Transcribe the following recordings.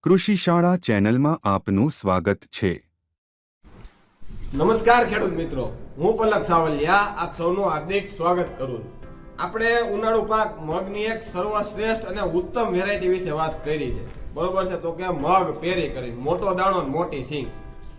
કૃષિ શાળા ચેનલમાં આપનું સ્વાગત છે। નમસ્કાર ખેડૂત મિત્રો, હું પલક સાવલિયા આપ સૌનું હાર્દિક સ્વાગત કરું છું। આપણે ઉનાળુ પાક મગની એક સર્વશ્રેષ્ઠ અને ઉત્તમ વેરાયટી વિશે વાત કરી છે, બરોબર છે। તો કે મગ પેરી કરીને મોટો દાણો ને મોટી સિંગ,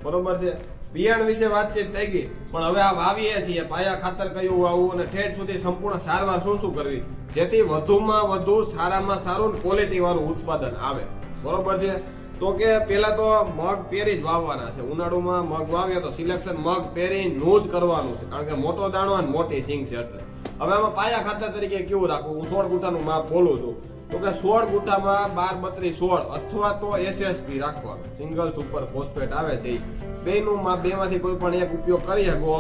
બરોબર છે। બિયાણ વિશે વાતચીત થઈ ગઈ, પણ હવે આ વાવીએ છીએ, પાયા ખાતર કયું વાવવું અને ઠેઠ સુધી સંપૂર્ણ સારવાર શું કરવી, જેથી વધુમાં વધુ સારામાં સારું ક્વોલિટી વાળું ઉત્પાદન આવે, બરોબર છે। તો કે પેલા તો મગ પેરી જ વાવવાના છે। ઉનાળુમાં મગ વાવીએ તો સિલેક્શન મગ પેરીનું જ કરવાનું છે, કારણ કે મોટો દાણો અને મોટી સિંગ છે એટલે। હવે આમાં પાયા ખાતર તરીકે કેવું રાખવું, હું 16 ગુંઠાનું માપ બોલું છું, તો કે 16 ગુંઠામાં 12-32-16 અથવા તો એસએસપી રાખવાનું, સિંગલ સુપર ફોસ્ફેટ આવે છે, બેનું માપ બેમાંથી કોઈ પણ એક ઉપયોગ કરી શકો।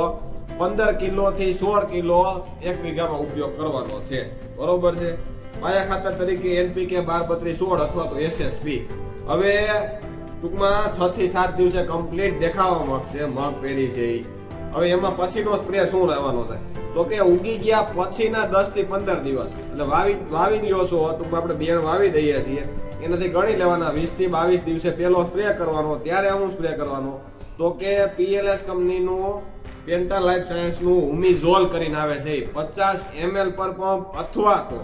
15 કિલો થી 16 કિલો એક વીઘામાં ઉપયોગ કરવાનો છે, બરોબર છે। પાયા ખાતર તરીકે એનપીકે 12-32-16 અથવા તો એસએસપી। હવે ટૂંકમાં 6 થી 7 દિવસે કમ્પ્લીટ દેખાવા માંગશે મગ પેરી છે। હવે એમાં પછીનો સ્પ્રે શું રહેવાનો થાય, તો કે ઉગી ગયા પછીના 10 થી 15 દિવસ એટલે વાવી લ્યો છો, ટૂંકમાં આપણે બિયારણ વાવી દઈએ છીએ, એનાથી ગણી લેવાના 20 થી 22 દિવસે પહેલો સ્પ્રે કરવાનો। ત્યારે હું સ્પ્રે કરવાનો, તો કે પીએલએસ કંપનીનું પેન્ટા લાઈફ સાયન્સનું હુમિઝોલ કરીને આવે છે 50 ml પર પંપ, અથવા તો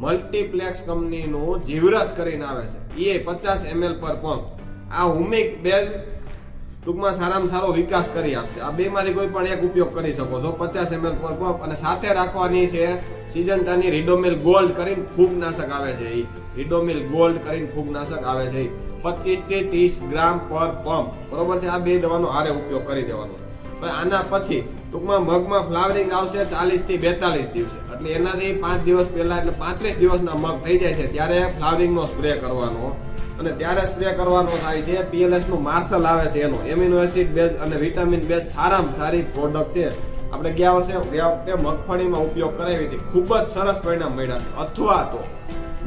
મલ્ટીપ્લેક્સ કંપનીનું જીવરસ કરીને આવે છે એ 50 ml પર પંપ। આ હુમિક બેઝ ટૂંકમાં સારામાં સારો વિકાસ કરી આપશે। આ બેમાંથી કોઈ પણ એક ઉપયોગ કરી શકો છો, 50 ml પર પંપ। અને સાથે રાખવાની છે સિજન્ટાની રીડોમિલ ગોલ્ડ કરીને ફૂગનાશક આવે છે, એ રીડોમિલ ગોલ્ડ કરીને ફૂગનાશક આવે છે 25 થી 30 ગ્રામ પર પંપ, બરોબર છે। આ બે દવાનો હારે ઉપયોગ કરી દેવાનો। આના પછી ટૂંકમાં મગમાં ફ્લાવરિંગ આવશે 40 થી 42 દિવસે, એટલે એનાથી 5 દિવસ પહેલા એટલે 35 દિવસના મગ થઈ જાય છે ત્યારે ફ્લાવરિંગનો સ્પ્રે કરવાનો। અને ત્યારે સ્પ્રે કરવાનો થાય છે પીએલએસ નું માર્શલ આવે છે, એનો એમિનો એસિડ બેઝ અને વિટામિન બેઝ સારામાં સારી પ્રોડક્ટ છે। આપણે ગયા વખતે મગફળીમાં ઉપયોગ કરાવી હતી, ખૂબ જ સરસ પરિણામ મળ્યા છે। અથવા તો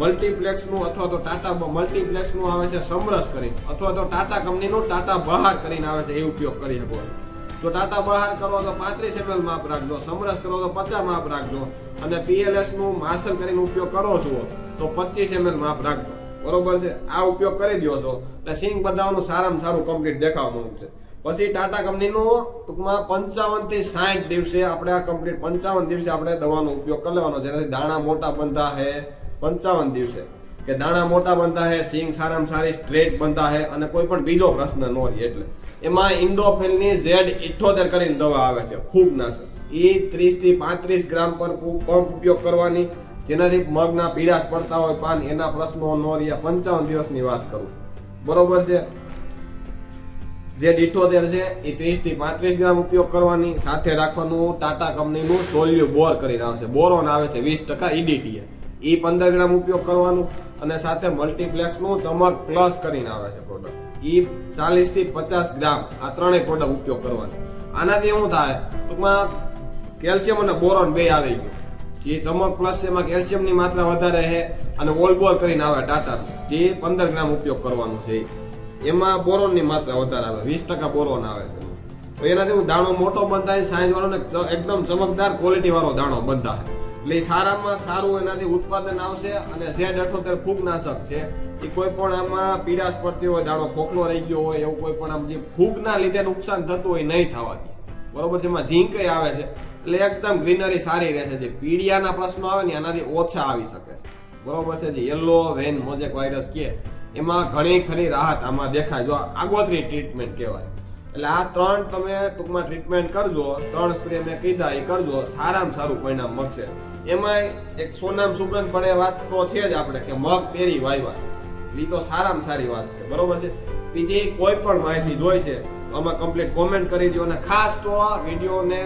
મલ્ટીપ્લેક્સનું અથવા તો ટાટા મલ્ટીપ્લેક્સનું આવે છે સમરસ કરીને, અથવા તો ટાટા કંપનીનું ટાટા બહાર કરીને આવે છે, એ ઉપયોગ કરી શકો છો। જો ટાટા બહાર કરો તો 35 ml માપ રાખજો, સમરસ કરો તો 50 માપ રાખજો, અને પીએલએસ નું માર્શલ કરીને ઉપયોગ કરો છો તો 25 ml માપ રાખજો, બરોબર છે। આ ઉપયોગ કરી દો છો એટલે સિંગ બધાનું સારામાં સારું કમ્પ્લીટ દેખાવાનું છે। પછી ટાટા કંપનીનું ટૂંકમાં 55 થી 60 દિવસે આપણે આ કમ્પ્લીટ 55 દિવસે આપણે દવાનો ઉપયોગ કરી લેવાનો, જેનાથી દાણા મોટા બંધા હે 55 દિવસે, કે દાણા મોટા બંધા હે, સિંગ સારામાં સારી સ્ટ્રેટ બંધા હે, અને કોઈ પણ બીજો પ્રશ્ન ન રહે। એટલે એમાં ઇન્ડોફિલની Z78 કરીને દવા આવે છે ફૂગનાશક, એ 30 થી 35 ગ્રામ પર પંપ ઉપયોગ કરવાની, જેનાથી મગના પીળાશ પડતા હોય પાન, એના પ્રશ્નો ન રહ્યા। 55 દિવસની વાત કરું છું, બરોબર છે। Z78 છે એ 30 થી 35 ગ્રામ ઉપયોગ કરવાની, સાથે રાખવાનું ટાટા કંપનીનું સોલ્યુ બોર કરીને આવશે, બોરોન આવે છે 20% EDTA, એ 15 ગ્રામ ઉપયોગ કરવાનું, અને સાથે મલ્ટીપ્લેક્સનું ચમક પ્લસ કરીને આવે છે પ્રોડક્ટ, એ 40 થી 50 ગ્રામ, આ ત્રણેય પ્રોડક્ટ ઉપયોગ કરવાની। આનાથી શું થાય, ટૂંકમાં કેલ્શિયમ અને બોરોન બે આવી ગયું, જે ચમક પ્લસ છે એમાં કેલ્શિયમની માત્રા વધારે છે, અને ઓલબોર કરીને આવે ટાટા, જે 15 ગ્રામ ઉપયોગ કરવાનું છે, એમાં બોરોનની માત્રા વધારે આવે, 20% બોરોન આવે છે। તો એનાથી દાણો મોટો બંધાય, સાઈઝ વાળો ને એકદમ ચમકદાર ક્વોલિટી વાળો દાણો બંધાય, એટલે સારામાં સારું એનાથી ઉત્પાદન આવશે। અને Z78 ફૂગનાશક છે, એ કોઈ પણ આમાં પીડાશ પડતી હોય, દાણો ખોખલો રહી ગયો હોય, એવું કોઈ પણ આમ જે ફૂગના લીધે નુકસાન થતું હોય નહીં થવા દે, બરોબર છે। એમાં ઝીંક આવે છે, એટલે એકદમ ગ્રીનરી સારી રહેશે, જે પીડિયાના પ્રશ્નો આવે ને એનાથી ઓછા આવી શકે છે, બરોબર છે। જે યલો વેન મોઝેક વાયરસ કે એમાં ઘણી ખરી રાહત આમાં દેખાય, જો આગોતરી ટ્રીટમેન્ટ કહેવાય। એટલે આ ત્રણ તમે ટૂંકમાં ટ્રીટમેન્ટ કરજો, 3 સ્પ્રે મેં કીધા એ કરજો, સારામાં સારું પરિણામ મળશે। એમાં એક સોનામ સુગંધ પડે વાત તો છે જ આપણે, કે મગ પેરી વાવ્યા છે, એ તો સારામાં સારી વાત છે, બરોબર છે। બીજી કોઈ પણ માહિતી જોઈ છે આમાં કમ્પ્લીટ કોમેન્ટ કરી દો, અને ખાસ તો આ વિડીયોને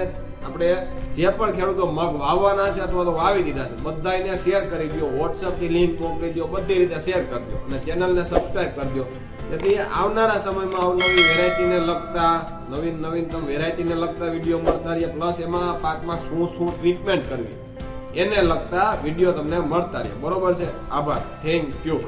આપણે જે પણ ખેડૂતો મગ વાવવાના છે અથવા તો વાવી દીધા છે બધાને શેર કરી દો, વોટ્સઅપની લિંક મોકલી દો, બધી રીતે શેર કરી દો, અને ચેનલને સબસ્ક્રાઇબ કરી દો, જેથી આવનારા સમયમાં અવનવી વેરાયટીને લગતા નવીન વેરાયટીને લગતા વિડીયો મળતા રહે, પ્લસ એમાં પાકમાં શું ટ્રીટમેન્ટ કરવી એને લગતા વિડીયો તમને મળતા રહે, બરોબર છે। આભાર, થેન્ક યુ।